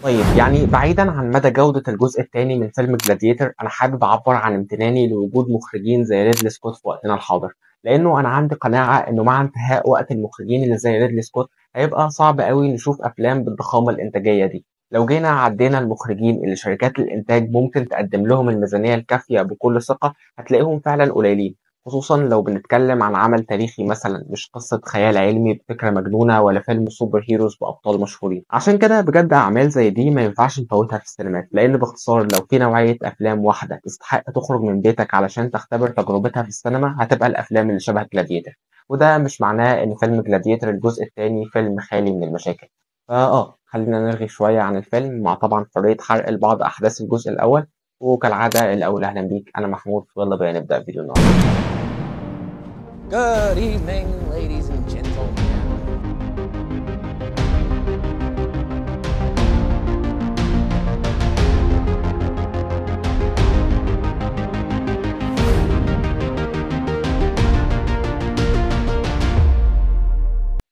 طيب يعني بعيدًا عن مدى جودة الجزء التاني من فيلم Gladiator، أنا حابب أعبّر عن امتناني لوجود مخرجين زي ريدلي سكوت في وقتنا الحاضر، لإنه أنا عندي قناعة إنه مع انتهاء وقت المخرجين اللي زي ريدلي سكوت، هيبقى صعب أوي نشوف أفلام بالضخامة الإنتاجية دي. لو جينا عدّينا المخرجين اللي شركات الإنتاج ممكن تقدّم لهم الميزانية الكافية بكل ثقة، هتلاقيهم فعلًا قليلين. خصوصًا لو بنتكلم عن عمل تاريخي مثلًا، مش قصة خيال علمي بفكرة مجنونة ولا فيلم سوبر هيروز بأبطال مشهورين. عشان كده بجد أعمال زي دي ما ينفعش نفوتها في السينمات، لأن باختصار لو في نوعية أفلام واحدة تستحق تخرج من بيتك علشان تختبر تجربتها في السينما، هتبقى الأفلام اللي شبه جلاديتر. وده مش معناه إن فيلم جلاديتر الجزء التاني فيلم خالي من المشاكل. خلينا نرغي شوية عن الفيلم مع طبعا حرية حرق لبعض أحداث الجزء الأول. وكالعادة الأول أهلا بيك، أنا محمود، ويلا بينا نبدأ فيديو النهاردة. Good evening, ladies and gentlemen.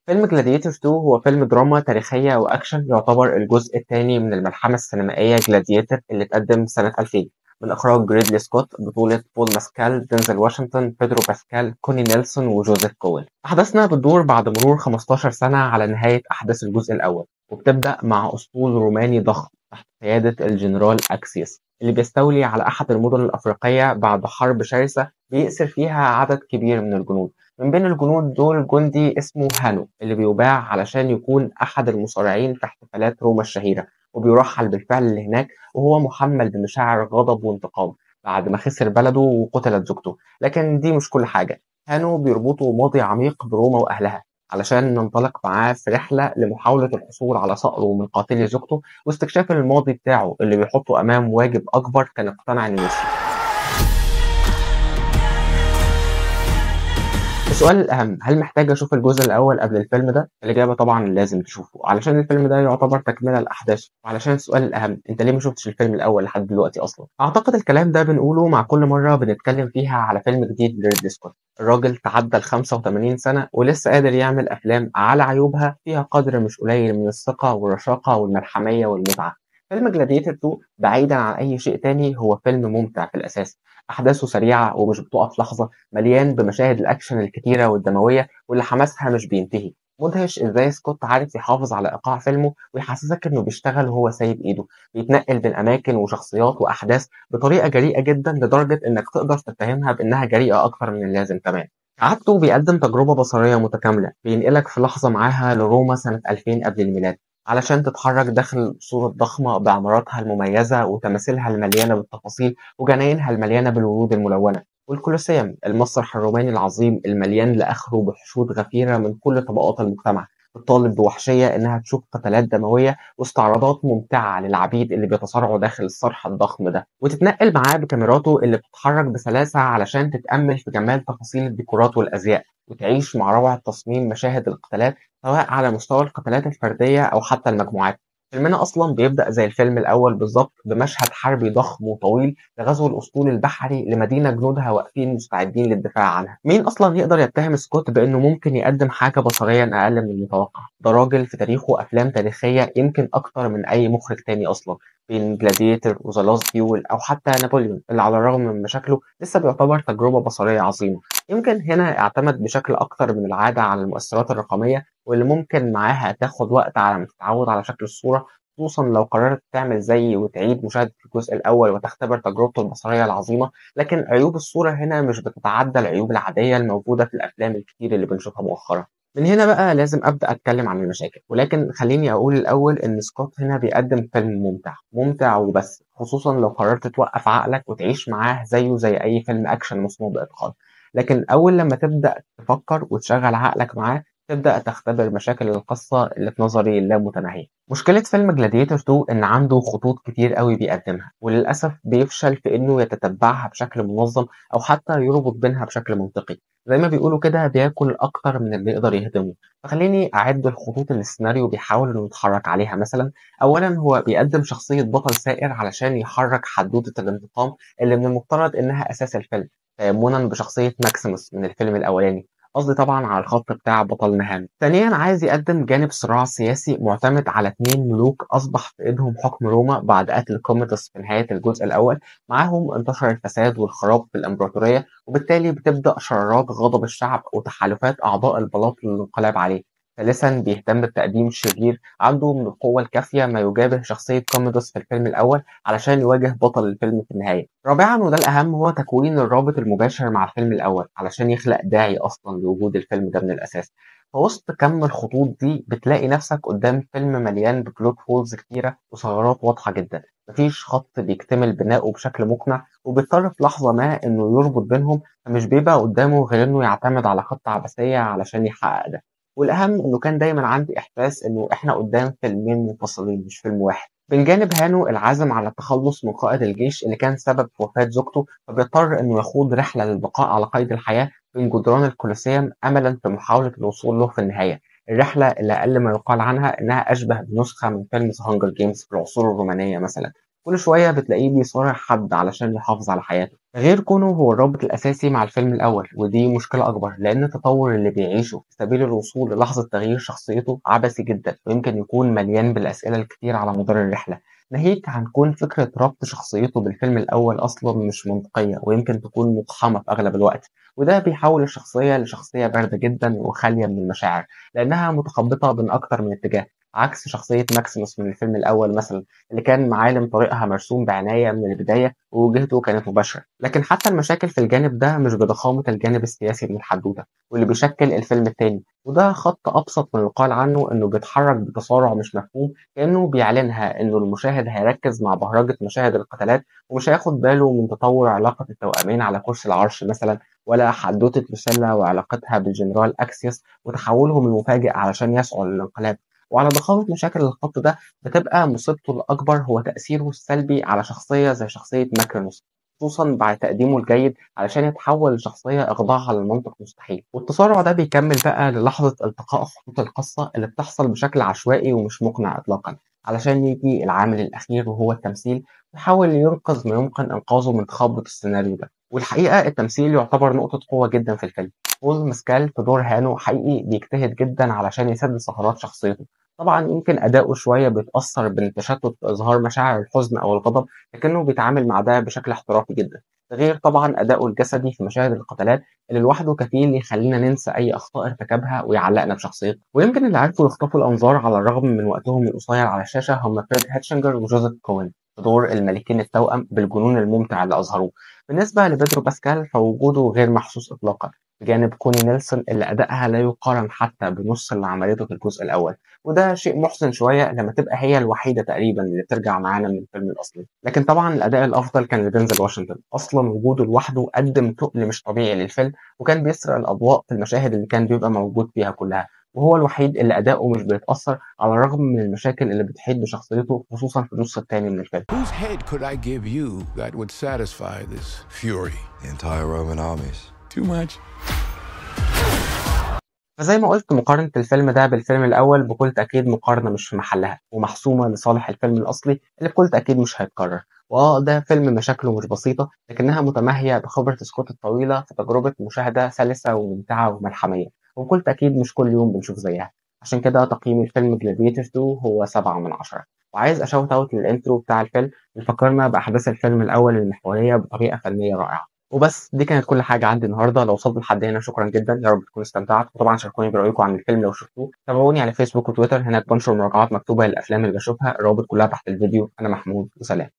فيلم جلاديتور 2 هو فيلم دراما تاريخية وأكشن، يعتبر الجزء الثاني من الملحمة السينمائية جلاديتر اللي اتقدم سنة 2000 من إخراج ريدلي سكوت، بطولة بول ماسكال، دينزل واشنطن، بيدرو باسكال، كوني نيلسون، وجوزيف كوين. أحداثنا بتدور بعد مرور 15 سنة على نهاية أحداث الجزء الأول، وبتبدأ مع أسطول روماني ضخم تحت قيادة الجنرال أكسيوس اللي بيستولي على أحد المدن الأفريقية بعد حرب شرسة بيأسر فيها عدد كبير من الجنود. من بين الجنود دول جندي اسمه هانو اللي بيباع علشان يكون أحد المصارعين في احتفالات روما الشهيرة، وبيرحل بالفعل لهناك وهو محمل بمشاعر غضب وانتقام بعد ما خسر بلده وقتلت زوجته. لكن دي مش كل حاجة، هانو بيربطه ماضي عميق بروما وأهلها، علشان ننطلق معاه في رحلة لمحاولة الحصول على صقره من قاتل زوجته، واستكشاف الماضي بتاعه اللي بيحطه أمام واجب أكبر كان اقتنع إنه يسيبه. السؤال الأهم، هل محتاج أشوف الجزء الأول قبل الفيلم ده؟ الإجابة طبعا لازم تشوفه، علشان الفيلم ده يعتبر تكملة لأحداثه، وعلشان السؤال الأهم، أنت ليه ما شفتش الفيلم الأول لحد دلوقتي أصلا؟ أعتقد الكلام ده بنقوله مع كل مرة بنتكلم فيها على فيلم جديد لريدلي سكوت. الراجل تعدى ال 85 سنة ولسه قادر يعمل أفلام على عيوبها فيها قدر مش قليل من الثقة والرشاقة والملحمية والمتعة. فيلم جلاديتور 2 بعيدا عن أي شيء تاني هو فيلم ممتع في الأساس. أحداثه سريعة ومش بتقف لحظة، مليان بمشاهد الأكشن الكتيرة والدموية واللي حماسها مش بينتهي. مدهش إزاي سكوت عارف يحافظ على إيقاع فيلمه ويحسسك إنه بيشتغل وهو سايب إيده، بيتنقل بين أماكن وشخصيات وأحداث بطريقة جريئة جدا لدرجة إنك تقدر تتهمها بإنها جريئة أكتر من اللازم كمان. عادته بيقدم تجربة بصرية متكاملة، بينقلك في لحظة معاها لروما سنة 2000 قبل الميلاد علشان تتحرك داخل القصور الضخمة بعماراتها المميزة وتماثيلها المليانة بالتفاصيل وجناينها المليانة بالورود الملونة، والكولوسيوم المسرح الروماني العظيم المليان لآخره بحشود غفيرة من كل طبقات المجتمع، بتطالب بوحشية إنها تشوف قتالات دموية واستعراضات ممتعة للعبيد اللي بيتصارعوا داخل الصرح الضخم ده، وتتنقل معاه بكاميراته اللي بتتحرك بسلاسة علشان تتأمل في جمال تفاصيل الديكورات والأزياء، وتعيش مع روعة تصميم مشاهد القتالات سواء على مستوى القتالات الفردية أو حتى المجموعات. فيلمنا أصلا بيبدأ زي الفيلم الأول بالظبط بمشهد حربي ضخم وطويل لغزو الأسطول البحري لمدينة جنودها واقفين مستعدين للدفاع عنها. مين أصلا يقدر يتهم سكوت بأنه ممكن يقدم حاجة بصريا أقل من المتوقع؟ ده راجل في تاريخه أفلام تاريخية يمكن أكتر من أي مخرج تاني أصلا، بين جلاديتر وذا لاست ديول أو حتى نابليون اللي على الرغم من مشاكله لسه بيعتبر تجربة بصرية عظيمة. يمكن هنا اعتمد بشكل أكتر من العادة على المؤثرات الرقمية واللي ممكن معاها تاخد وقت على ما تتعود على شكل الصورة، خصوصا لو قررت تعمل زي وتعيد مشاهدة الجزء الأول وتختبر تجربته البصرية العظيمة. لكن عيوب الصورة هنا مش بتتعدى العيوب العادية الموجودة في الأفلام الكتير اللي بنشوفها مؤخرا. من هنا بقى لازم أبدأ أتكلم عن المشاكل، ولكن خليني أقول الأول إن سكوت هنا بيقدم فيلم ممتع ممتع وبس، خصوصا لو قررت توقف عقلك وتعيش معاه زيه زي أي فيلم أكشن مصنوع بإتقان. لكن أول لما تبدأ تفكر وتشغل عقلك معاه، تبدأ تختبر مشاكل القصة اللي في نظري لا متناهية. مشكلة فيلم جلاديتور 2 إن عنده خطوط كتير قوي بيقدمها، وللأسف بيفشل في إنه يتتبعها بشكل منظم أو حتى يربط بينها بشكل منطقي. زي ما بيقولوا كده بياكل أكتر من اللي يقدر يهضمه. فخليني أعد الخطوط اللي السيناريو بيحاول إنه يتحرك عليها. مثلا، أولا هو بيقدم شخصية بطل سائر علشان يحرك حدوتة الانتقام اللي من المفترض إنها أساس الفيلم، تيمنا بشخصية ماكسيموس من الفيلم الأولاني. قصدي طبعا على الخط بتاع بطلنا هام. ثانيا عايز يقدم جانب صراع سياسي معتمد على اتنين ملوك أصبح في إيدهم حكم روما بعد قتل كوميتوس في نهاية الجزء الأول. معاهم انتشر الفساد والخراب في الإمبراطورية، وبالتالي بتبدأ شرارات غضب الشعب وتحالفات أعضاء البلاط للانقلاب عليه. ثالثا بيهتم بتقديم شرير عنده من القوة الكافية ما يجابه شخصية كوميدوس في الفيلم الأول علشان يواجه بطل الفيلم في النهاية. رابعا وده الأهم هو تكوين الرابط المباشر مع الفيلم الأول علشان يخلق داعي أصلا لوجود الفيلم ده من الأساس. في وسط كم الخطوط دي بتلاقي نفسك قدام فيلم مليان ببلوت هولز كتيرة وثغرات واضحة جدا. مفيش خط بيكتمل بناؤه بشكل مقنع، وبيضطر في لحظة ما إنه يربط بينهم، فمش بيبقى قدامه غير إنه يعتمد على خطة عبثية علشان يحقق ده. والأهم إنه كان دايما عندي إحساس إنه إحنا قدام فيلمين منفصلين مش فيلم واحد. من جانب هانو العازم على التخلص من قائد الجيش اللي كان سبب في وفاة زوجته، فبيضطر إنه يخوض رحلة للبقاء على قيد الحياة بين جدران الكولوسيوم أملا في محاولة الوصول له في النهاية. الرحلة اللي أقل ما يقال عنها إنها أشبه بنسخة من فيلم ذا هانجر جيمز في العصور الرومانية مثلا. كل شوية بتلاقيه بيصارع حد علشان يحافظ على حياته، غير كونه هو الرابط الأساسي مع الفيلم الأول، ودي مشكلة أكبر لأن التطور اللي بيعيشه في سبيل الوصول للحظة تغيير شخصيته عبثي جدا، ويمكن يكون مليان بالأسئلة الكتير على مدار الرحلة. ناهيك عن كون فكرة ربط شخصيته بالفيلم الأول أصلا مش منطقية، ويمكن تكون مقحمة في أغلب الوقت، وده بيحول الشخصية لشخصية باردة جدا وخالية من المشاعر لأنها متخبطة بين أكتر من اتجاه، عكس شخصية ماكسيموس من الفيلم الأول مثلا اللي كان معالم طريقها مرسوم بعناية من البداية ووجهته كانت مباشرة. لكن حتى المشاكل في الجانب ده مش بضخامة الجانب السياسي من الحدوتة واللي بيشكل الفيلم التاني، وده خط أبسط من يقال عنه إنه بيتحرك بتسارع مش مفهوم، كأنه بيعلنها إنه المشاهد هيركز مع بهرجة مشاهد القتالات ومش هياخد باله من تطور علاقة التوأمين على كرسي العرش مثلا، ولا حدوتة لوسيلا وعلاقتها بالجنرال أكسيوس وتحولهم المفاجئ علشان يسعوا للانقلاب. وعلى ضخامة مشاكل الخط ده بتبقى مصيبته الأكبر هو تأثيره السلبي على شخصية زي شخصية ماكرونوس، خصوصا بعد تقديمه الجيد علشان يتحول لشخصية إخضاعها للمنطق مستحيل. والتسارع ده بيكمل بقى للحظة التقاء خطوط القصة اللي بتحصل بشكل عشوائي ومش مقنع إطلاقا، علشان يجي العامل الأخير وهو التمثيل يحاول ينقذ ما يمكن إنقاذه من تخبط السيناريو ده. والحقيقة التمثيل يعتبر نقطة قوة جدا في الفيلم. بول ماسكال في دور هانو حقيقي بيجتهد جدا علشان يسد ثغرات شخصيته. طبعا يمكن أداؤه شوية بيتأثر بالتشتت في إظهار مشاعر الحزن أو الغضب، لكنه بيتعامل مع ده بشكل احترافي جدا. ده غير طبعا أداؤه الجسدي في مشاهد القتالات اللي لوحده كفيل يخلينا ننسى أي أخطاء ارتكبها ويعلقنا بشخصيته. ويمكن اللي عرفوا يخطفوا الأنظار على الرغم من وقتهم القصير على الشاشة هم فريد هيتشنجر وجوزيف كوين في دور الملكين التوأم بالجنون الممتع اللي أظهروه. بالنسبة لبيدرو باسكال فوجوده غير محسوس إطلاقا بجانب كوني نيلسون اللي أدائها لا يقارن حتى بنص اللي عملته في الجزء الأول، وده شيء محزن شوية لما تبقى هي الوحيدة تقريبا اللي بترجع معانا من الفيلم الأصلي. لكن طبعا الأداء الأفضل كان لدينزل واشنطن، أصلا وجوده لوحده قدم تقل مش طبيعي للفيلم، وكان بيسرق الأضواء في المشاهد اللي كان بيبقى موجود فيها كلها، وهو الوحيد اللي أداؤه مش بيتأثر على الرغم من المشاكل اللي بتحيط بشخصيته خصوصا في النص التاني من الفيلم. Whose head could I give you that would satisfy this fury? The entire Roman armies. Too much? فزي ما قلت مقارنة الفيلم ده بالفيلم الأول بكل تأكيد مقارنة مش في محلها ومحسومة لصالح الفيلم الأصلي اللي بكل تأكيد مش هيتكرر. ده فيلم مشاكله مش بسيطة لكنها متماهية بخبرة سكوت الطويلة في تجربة مشاهدة سلسة وممتعة وملحمية، وبكل تأكيد مش كل يوم بنشوف زيها. عشان كده تقييم الفيلم جلاديتور 2 هو 7/10. وعايز أشوت أوت للإنترو بتاع الفيلم اللي فكرنا بأحداث الفيلم الأول المحورية بطريقة فنية رائعة. وبس دي كانت كل حاجة عندي النهاردة. لو وصلت لحد هنا شكرا جدا، يا رب تكونوا استمتعتوا، وطبعا شاركوني برأيكم عن الفيلم لو شفتوه. تابعوني على فيسبوك وتويتر، هناك بنشر مراجعات مكتوبة للأفلام اللي بشوفها، الروابط كلها تحت الفيديو. أنا محمود وسلام.